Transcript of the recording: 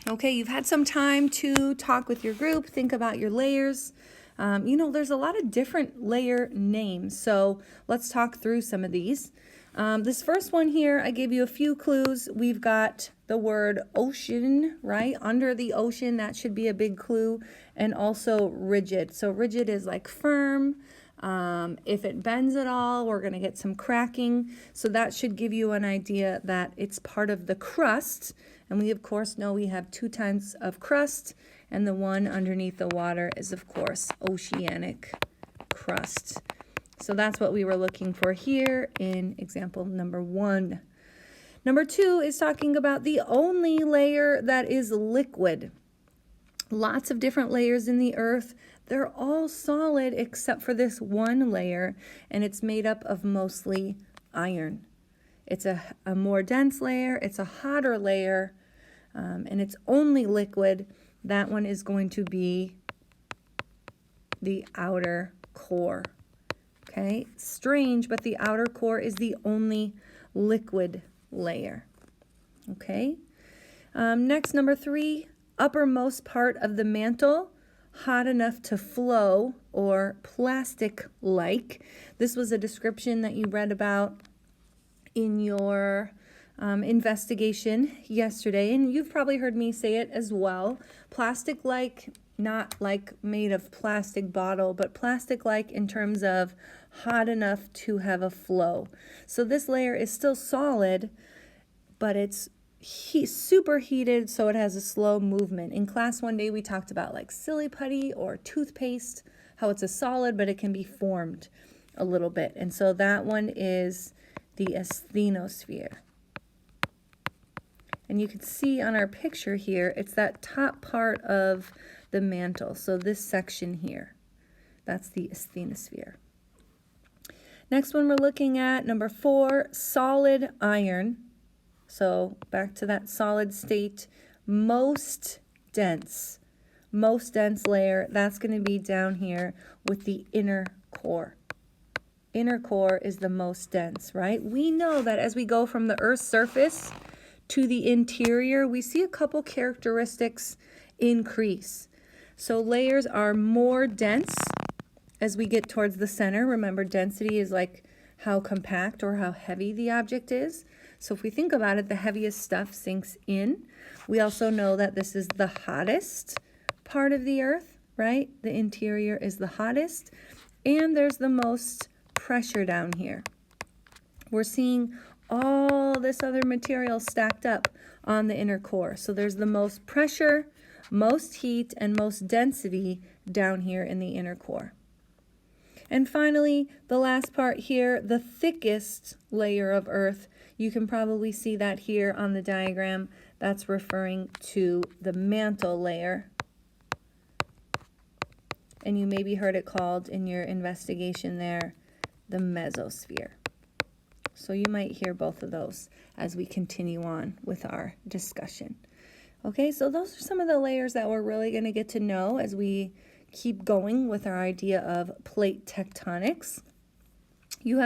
Okay, you've had some time to talk with your group, think about your layers. There's a lot of different layer names, so let's talk through some of these. This first one here, I gave you a few clues. We've got the word ocean, right? Under the ocean, that should be a big clue. And also rigid. So rigid is like firm. If it bends at all, we're going to get some cracking. So that should give you an idea that it's part of the crust. And we, of course, know we have 2 types of crust. And the one underneath the water is, of course, oceanic crust. So that's what we were looking for here in example number 1. Number 2 is talking about the only layer that is liquid. Lots of different layers in the earth. They're all solid except for this one layer, and it's made up of mostly iron. It's a more dense layer, it's a hotter layer, and it's only liquid. That one is going to be the outer core. Okay, strange, but the outer core is the only liquid layer. Okay, next, number 3, uppermost part of the mantle, hot enough to flow, or plastic-like. This was a description that you read about in your investigation yesterday, and you've probably heard me say it as well. Plastic-like, not like made of plastic bottle, but plastic-like in terms of hot enough to have a flow. So this layer is still solid, but it's super heated, so it has a slow movement. In class one day we talked about like silly putty or toothpaste, how it's a solid, but it can be formed a little bit. And so that one is the asthenosphere. And you can see on our picture here, it's that top part of the mantle. So this section here, that's the asthenosphere. Next one we're looking at, number 4, solid iron. So back to that solid state, most dense layer, that's going to be down here with the inner core. Inner core is the most dense, right? We know that as we go from the Earth's surface to the interior, we see a couple characteristics increase. So layers are more dense as we get towards the center. Remember, density is like how compact or how heavy the object is. So if we think about it, the heaviest stuff sinks in. We also know that this is the hottest part of the Earth, right? The interior is the hottest, and there's the most pressure down here. We're seeing all this other material stacked up on the inner core. So there's the most pressure, most heat, and most density down here in the inner core. And finally, the last part here, the thickest layer of Earth. You can probably see that here on the diagram. That's referring to the mantle layer. And you maybe heard it called in your investigation there, the mesosphere. So you might hear both of those as we continue on with our discussion. Okay, so those are some of the layers that we're really going to get to know as we keep going with our idea of plate tectonics.